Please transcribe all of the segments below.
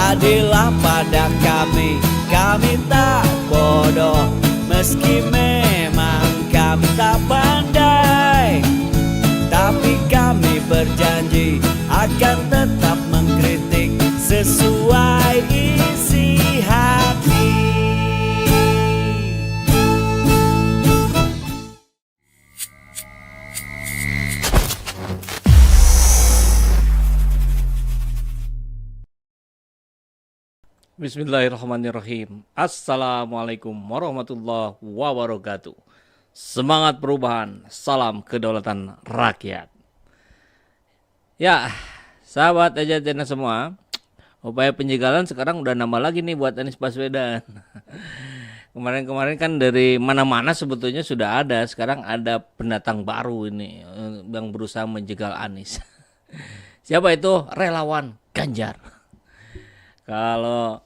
Jadilah pada kami tak bodoh, meski memang kami tak pandai, tapi kami berjanji akan tetap mengkritik sesuai isi hati. Bismillahirrahmanirrahim. Assalamualaikum warahmatullahi wabarakatuh. Semangat perubahan, salam kedaulatan rakyat. Ya, sahabat Ejajana semua, upaya penjagalan sekarang udah nambah lagi nih buat Anies Baswedan. Kemarin-kemarin kan dari mana-mana sebetulnya sudah ada, sekarang ada pendatang baru ini yang berusaha menjegal Anies. Siapa itu? Relawan Ganjar. Kalau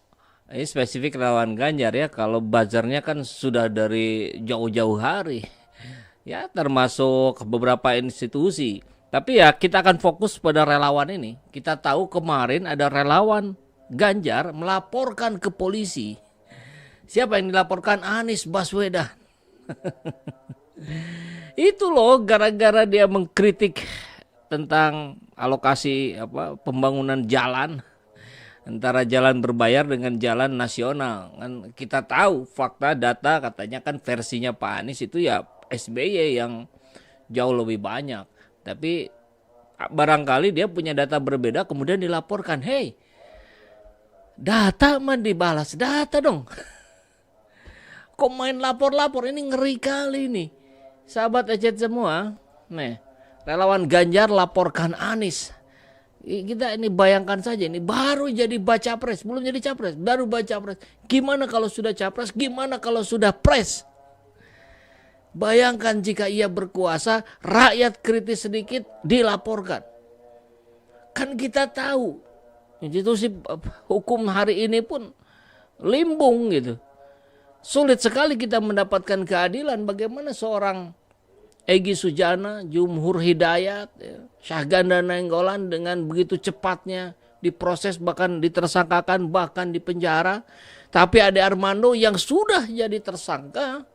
ini spesifik relawan Ganjar ya, kalau buzzernya kan sudah dari jauh-jauh hari. Ya termasuk beberapa institusi. Tapi ya kita akan fokus pada relawan ini. Kita tahu kemarin ada relawan Ganjar melaporkan ke polisi. Siapa yang dilaporkan? Anies Baswedan. Itu loh gara-gara dia mengkritik tentang alokasi pembangunan jalan antara jalan berbayar dengan jalan nasional. Kan kita tahu fakta data katanya kan versinya Pak Anies itu ya SBY yang jauh lebih banyak. Tapi barangkali dia punya data berbeda kemudian dilaporkan. Hey, data mah dibalas data dong. Kok main lapor-lapor, ini ngeri kali nih. Sahabat Ecet semua, nih relawan Ganjar laporkan Anies. Kita ini bayangkan saja, ini baru jadi baca pres, belum jadi capres, baru baca pres. Gimana kalau sudah capres, gimana kalau sudah pres? Bayangkan jika ia berkuasa, rakyat kritis sedikit dilaporkan. Kan kita tahu, institusi hukum hari ini pun limbung gitu. Sulit sekali kita mendapatkan keadilan. Bagaimana seorang Egy Sujana, Jumhur Hidayat, Syahganda Nainggolan dengan begitu cepatnya diproses, bahkan ditersangkakan, bahkan dipenjara. Tapi Ade Armando yang sudah jadi tersangka,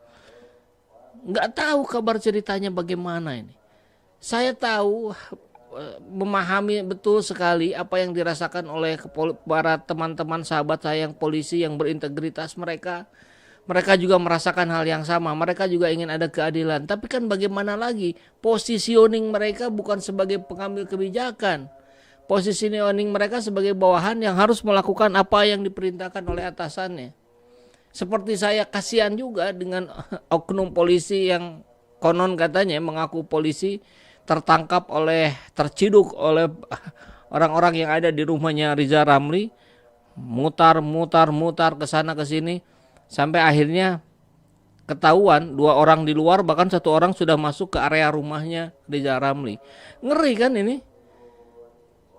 nggak tahu kabar ceritanya bagaimana ini. Saya tahu, memahami betul sekali apa yang dirasakan oleh para teman-teman sahabat saya yang polisi yang berintegritas. Mereka juga merasakan hal yang sama. Mereka juga ingin ada keadilan. Tapi kan bagaimana lagi? Positioning mereka bukan sebagai pengambil kebijakan. Positioning mereka sebagai bawahan yang harus melakukan apa yang diperintahkan oleh atasannya. Seperti saya kasihan juga dengan oknum polisi yang konon katanya mengaku polisi terciduk oleh orang-orang yang ada di rumahnya Riza Ramli. Mutar ke sana ke sini. Sampai akhirnya ketahuan 2 orang di luar, bahkan 1 orang sudah masuk ke area rumahnya Riza Ramli. Ngeri kan ini?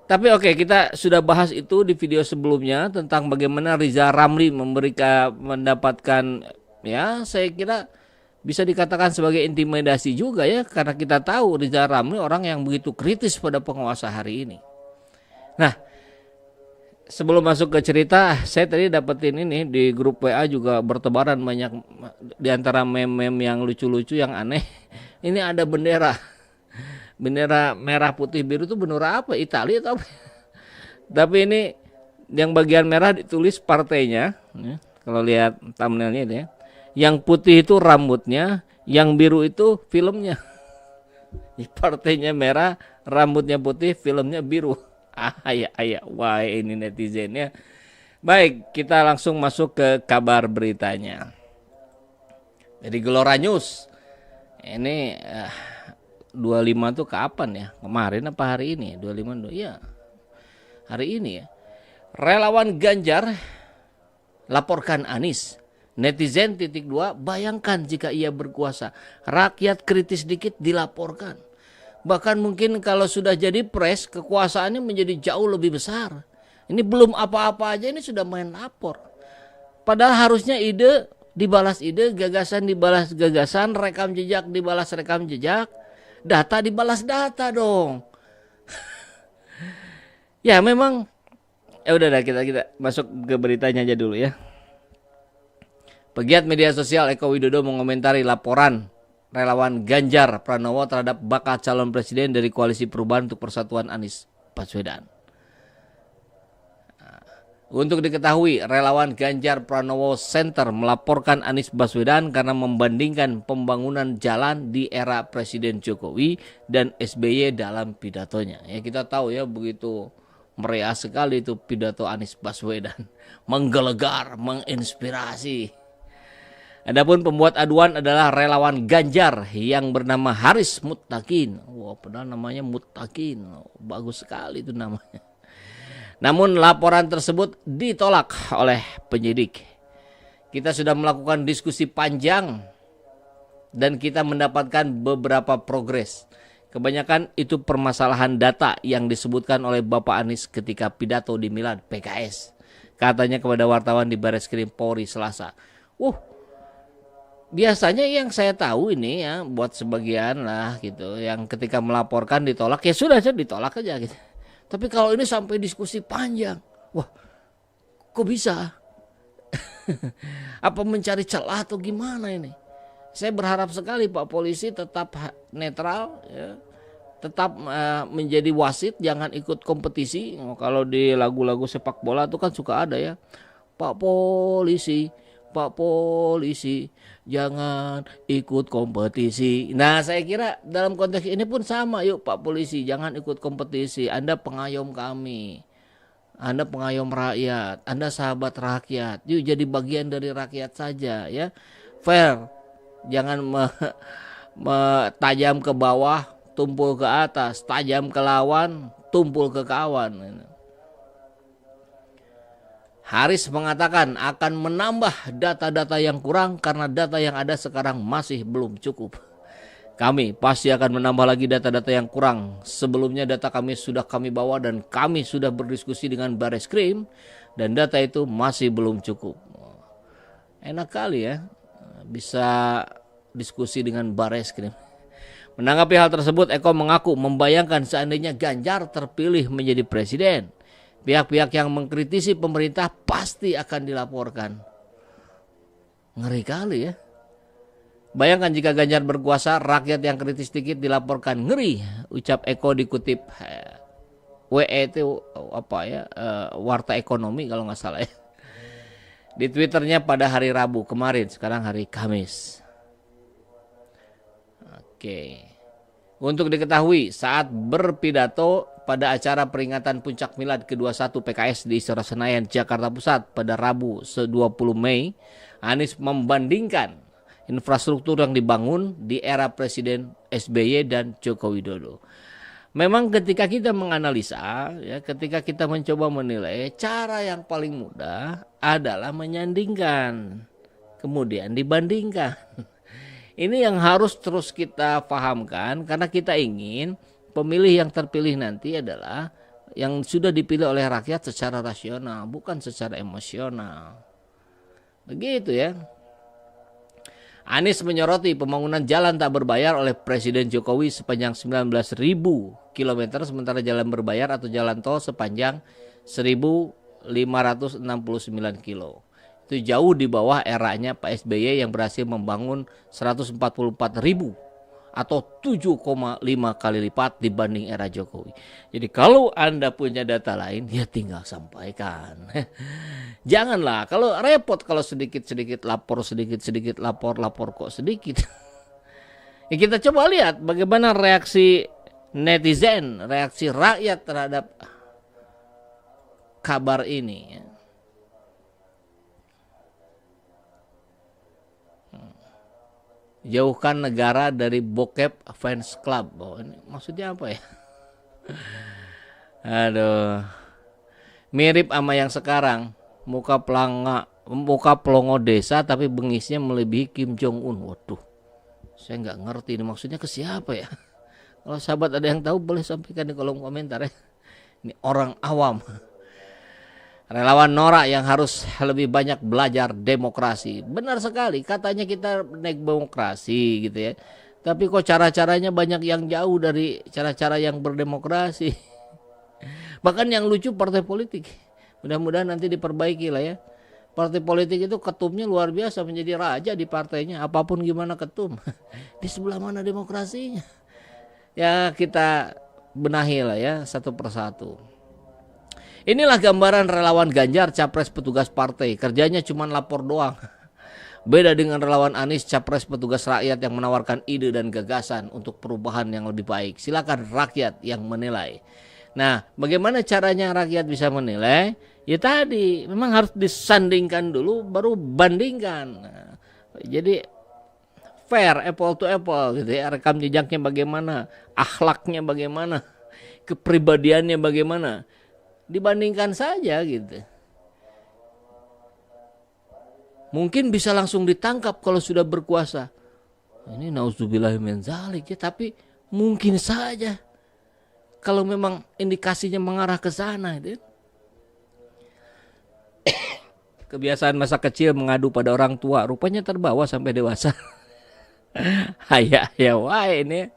Tapi oke, kita sudah bahas itu di video sebelumnya tentang bagaimana Riza Ramli mendapatkan, ya saya kira bisa dikatakan sebagai intimidasi juga ya, karena kita tahu Riza Ramli orang yang begitu kritis pada penguasa hari ini. Nah, sebelum masuk ke cerita, saya tadi dapetin ini di grup WA juga bertebaran banyak di antara meme-meme yang lucu-lucu yang aneh. Ini ada bendera merah putih biru itu bendera apa? Italia atau apa? Tapi ini yang bagian merah ditulis partainya. Ya, kalau lihat thumbnailnya itu ya. Yang putih itu rambutnya, yang biru itu filmnya. Partainya merah, rambutnya putih, filmnya biru. Wah ini netizennya. Baik, kita langsung masuk ke kabar beritanya. Dari Gelora News. Ini 25 tuh kapan ya? Kemarin apa hari ini? 25 ya. Hari ini ya. Relawan Ganjar laporkan Anies. Netizen .2 bayangkan jika ia berkuasa. Rakyat kritis dikit dilaporkan. Bahkan mungkin kalau sudah jadi pres, kekuasaannya menjadi jauh lebih besar. Ini belum apa-apa aja ini sudah main lapor. Padahal harusnya ide dibalas ide, gagasan dibalas gagasan, rekam jejak dibalas rekam jejak, data dibalas data dong. Ya memang Udah dah, kita masuk ke beritanya aja dulu ya. Pegiat media sosial Eko Widodo mengomentari laporan relawan Ganjar Pranowo terhadap bakal calon presiden dari Koalisi Perubahan untuk Persatuan Anies Baswedan. Untuk diketahui, relawan Ganjar Pranowo Center melaporkan Anies Baswedan karena membandingkan pembangunan jalan di era Presiden Jokowi dan SBY dalam pidatonya. Ya, kita tahu ya, begitu meriah sekali itu pidato Anies Baswedan, menggelegar, menginspirasi. Adapun pembuat aduan adalah relawan Ganjar yang bernama Haris Muttaqin. Wah, padahal namanya Muttaqin. Bagus sekali itu namanya. Namun laporan tersebut ditolak oleh penyidik. Kita sudah melakukan diskusi panjang dan kita mendapatkan beberapa progres. Kebanyakan itu permasalahan data yang disebutkan oleh Bapak Anies ketika pidato di Milan PKS. Katanya kepada wartawan di Bareskrim Polri Selasa. Biasanya yang saya tahu ini ya, buat sebagian lah gitu, yang ketika melaporkan ditolak, ya sudah ditolak aja gitu. Tapi kalau ini sampai diskusi panjang, wah kok bisa? Apa mencari celah atau gimana ini? Saya berharap sekali Pak Polisi tetap netral, ya, tetap menjadi wasit, jangan ikut kompetisi. Kalau di lagu-lagu sepak bola itu kan suka ada ya, Pak Polisi, jangan ikut kompetisi. Nah, saya kira dalam konteks ini pun sama. Yuk Pak Polisi, jangan ikut kompetisi. Anda pengayom kami, Anda pengayom rakyat, Anda sahabat rakyat. Yuk jadi bagian dari rakyat saja ya. Fair, jangan tajam ke bawah, tumpul ke atas. Tajam ke lawan, tumpul ke kawan. Haris mengatakan akan menambah data-data yang kurang karena data yang ada sekarang masih belum cukup. Kami pasti akan menambah lagi data-data yang kurang. Sebelumnya data kami sudah kami bawa dan kami sudah berdiskusi dengan Bareskrim dan data itu masih belum cukup. Enak kali ya bisa diskusi dengan Bareskrim. Menanggapi hal tersebut, Eko mengaku membayangkan seandainya Ganjar terpilih menjadi presiden, pihak-pihak yang mengkritisi pemerintah pasti akan dilaporkan. Ngeri kali ya. Bayangkan jika Ganjar berkuasa, rakyat yang kritis sedikit dilaporkan. Ngeri, ucap Eko dikutip WE itu apa ya, Warta Ekonomi kalau nggak salah ya. Di Twitternya pada hari Rabu kemarin, sekarang hari Kamis. Oke. Untuk diketahui, saat berpidato pada acara peringatan Puncak Milad ke-21 PKS di Istora Senayan, Jakarta Pusat pada Rabu 20 Mei, Anies membandingkan infrastruktur yang dibangun di era Presiden SBY dan Joko Widodo. Memang ketika kita menganalisa, ya, ketika kita mencoba menilai, cara yang paling mudah adalah menyandingkan, kemudian dibandingkan. Ini yang harus terus kita pahamkan karena kita ingin pemilih yang terpilih nanti adalah yang sudah dipilih oleh rakyat secara rasional, bukan secara emosional. Begitu ya. Anies menyoroti pembangunan jalan tak berbayar oleh Presiden Jokowi sepanjang 19.000 km, sementara jalan berbayar atau jalan tol sepanjang 1.569 km. Itu jauh di bawah eranya Pak SBY yang berhasil membangun 144.000 atau 7,5 kali lipat dibanding era Jokowi. Jadi kalau Anda punya data lain, ya tinggal sampaikan. Janganlah kalau repot, kalau sedikit-sedikit lapor, sedikit-sedikit lapor kok sedikit. Ya, kita coba lihat bagaimana reaksi netizen, reaksi rakyat terhadap kabar ini ya. Jauhkan negara dari bokep fans club. Oh, ini maksudnya apa ya? Aduh. Mirip sama yang sekarang. Muka pelongo desa tapi bengisnya melebihi Kim Jong Un. Waduh. Saya nggak ngerti ini maksudnya ke siapa ya? Kalau sahabat ada yang tahu boleh sampaikan di kolom komentar ya. Ini orang awam. Relawan Nora yang harus lebih banyak belajar demokrasi. Benar sekali, katanya kita naik demokrasi gitu ya. Tapi kok cara-caranya banyak yang jauh dari cara-cara yang berdemokrasi. Bahkan yang lucu partai politik. Mudah-mudahan nanti diperbaiki lah ya. Partai politik itu ketumnya luar biasa, menjadi raja di partainya, apapun gimana ketum. Di sebelah mana demokrasinya? Ya kita benahi lah ya satu persatu. Inilah gambaran relawan Ganjar, capres petugas partai. Kerjanya cuma lapor doang. Beda dengan relawan Anies, capres petugas rakyat yang menawarkan ide dan gagasan untuk perubahan yang lebih baik. Silakan rakyat yang menilai. Nah, bagaimana caranya rakyat bisa menilai? Ya tadi, memang harus disandingkan dulu, baru bandingkan. Nah, jadi fair, apple to apple gitu ya. Rekam jejaknya bagaimana, akhlaknya bagaimana, kepribadiannya bagaimana. Dibandingkan saja gitu. Mungkin bisa langsung ditangkap kalau sudah berkuasa. Ini nauzubillah min dzalik ya, tapi mungkin saja kalau memang indikasinya mengarah ke sana gitu. Kebiasaan masa kecil mengadu pada orang tua, rupanya terbawa sampai dewasa. Ya wah ini.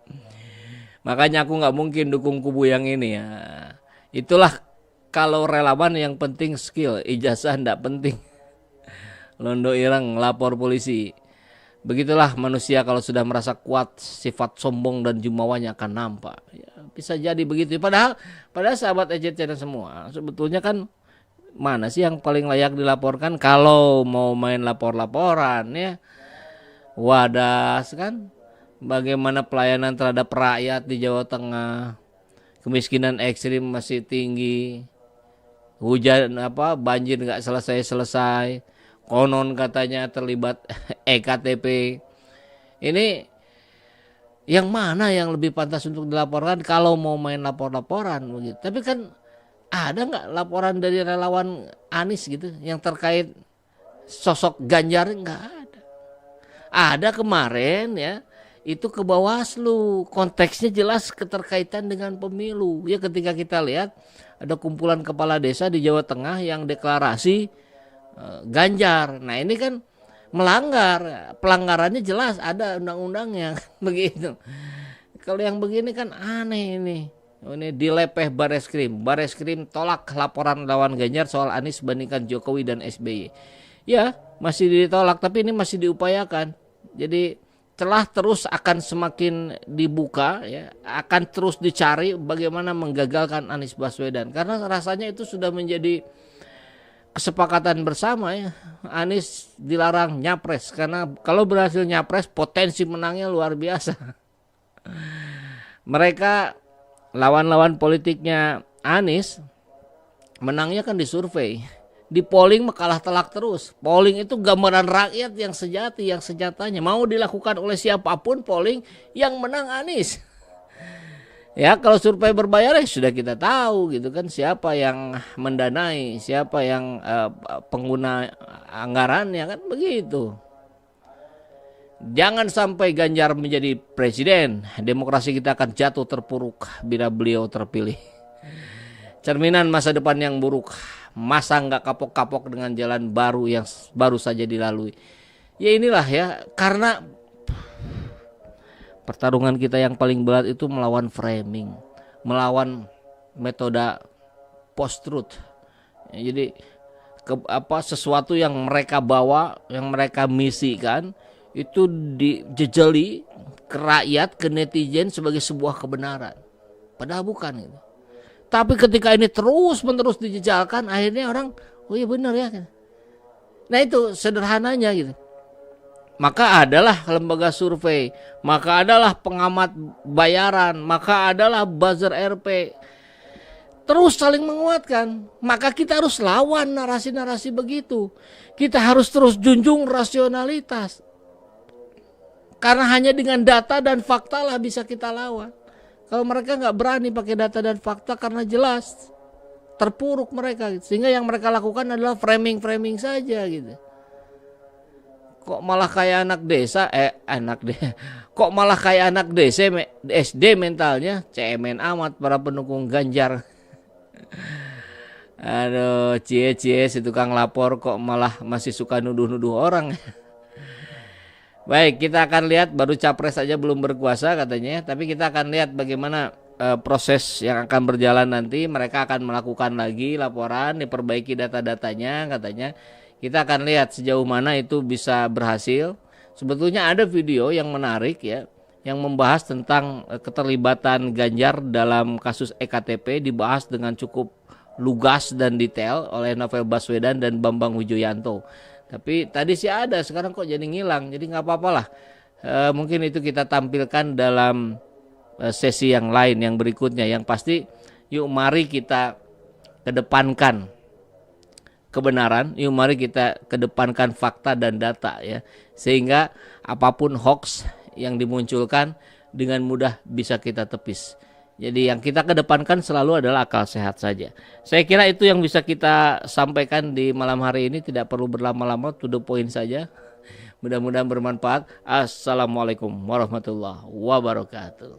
Makanya aku nggak mungkin dukung kubu yang ini ya. Itulah kalau relawan yang penting skill, ijazah ndak penting. Londo ireng lapor polisi. Begitulah manusia kalau sudah merasa kuat, sifat sombong dan jumawanya akan nampak. Ya, bisa jadi begitu. Padahal sahabat EJC dan semua sebetulnya kan mana sih yang paling layak dilaporkan kalau mau main lapor-laporan ya. Wadas kan, bagaimana pelayanan terhadap rakyat di Jawa Tengah, kemiskinan ekstrim masih tinggi, hujan banjir nggak selesai, konon katanya terlibat EKTP. Ini yang mana yang lebih pantas untuk dilaporkan kalau mau main lapor-laporan begitu. Tapi kan ada nggak laporan dari relawan Anies gitu yang terkait sosok Ganjar? Nggak ada. Ada kemarin ya, itu ke Bawaslu, konteksnya jelas keterkaitan dengan pemilu. Ya ketika kita lihat ada kumpulan kepala desa di Jawa Tengah yang deklarasi Ganjar. Nah ini kan melanggar, pelanggarannya jelas ada undang-undangnya begitu. Kalau yang begini kan aneh ini. Ini dilepeh Bareskrim tolak laporan lawan Ganjar soal Anies bandingkan Jokowi dan SBY. Ya masih ditolak, tapi ini masih diupayakan. Jadi celah terus akan semakin dibuka ya, akan terus dicari bagaimana menggagalkan Anies Baswedan, karena rasanya itu sudah menjadi kesepakatan bersama ya. Anies dilarang nyapres karena kalau berhasil nyapres potensi menangnya luar biasa. Mereka lawan-lawan politiknya Anies menangnya kan di survei, di polling kalah telak terus. Polling itu gambaran rakyat yang sejati, yang sejatanya. Mau dilakukan oleh siapapun polling, yang menang Anies. Ya kalau survei berbayar ya sudah kita tahu gitu kan, siapa yang mendanai, siapa yang pengguna anggarannya kan begitu. Jangan sampai Ganjar menjadi presiden, demokrasi kita akan jatuh terpuruk bila beliau terpilih. Cerminan masa depan yang buruk, masa nggak kapok-kapok dengan jalan baru yang baru saja dilalui. Ya inilah ya, karena pertarungan kita yang paling berat itu melawan framing, melawan metode post-truth. Jadi sesuatu yang mereka bawa, yang mereka misikan itu dijejeli ke rakyat, ke netizen sebagai sebuah kebenaran. Padahal bukan gitu. Tapi ketika ini terus-menerus dijejalkan, akhirnya orang, oh iya benar ya. Nah itu sederhananya gitu. Maka adalah lembaga survei, maka adalah pengamat bayaran, maka adalah buzzer RP. Terus saling menguatkan. Maka kita harus lawan narasi-narasi begitu. Kita harus terus junjung rasionalitas. Karena hanya dengan data dan fakta lah bisa kita lawan. Kalau mereka nggak berani pakai data dan fakta karena jelas terpuruk mereka, sehingga yang mereka lakukan adalah framing saja gitu. Kok malah kayak anak desa, kok malah kayak anak desa SD mentalnya, cemen amat para pendukung Ganjar. Aduh, cie si tukang lapor kok malah masih suka nuduh-nuduh orang. Baik, kita akan lihat, baru capres saja belum berkuasa katanya, tapi kita akan lihat bagaimana proses yang akan berjalan nanti, mereka akan melakukan lagi laporan, diperbaiki data-datanya katanya. Kita akan lihat sejauh mana itu bisa berhasil. Sebetulnya ada video yang menarik ya, yang membahas tentang keterlibatan Ganjar dalam kasus EKTP, dibahas dengan cukup lugas dan detail oleh Novel Baswedan dan Bambang Wijoyanto. Tapi tadi sih ada, sekarang kok jadi ngilang. Jadi nggak apa-apalah. Mungkin itu kita tampilkan dalam sesi yang lain yang berikutnya. Yang pasti yuk mari kita kedepankan kebenaran, yuk mari kita kedepankan fakta dan data ya, sehingga apapun hoax yang dimunculkan dengan mudah bisa kita tepis. Jadi yang kita kedepankan selalu adalah akal sehat saja. Saya kira itu yang bisa kita sampaikan di malam hari ini, tidak perlu berlama-lama, to the point saja. Mudah-mudahan bermanfaat. Assalamualaikum warahmatullahi wabarakatuh.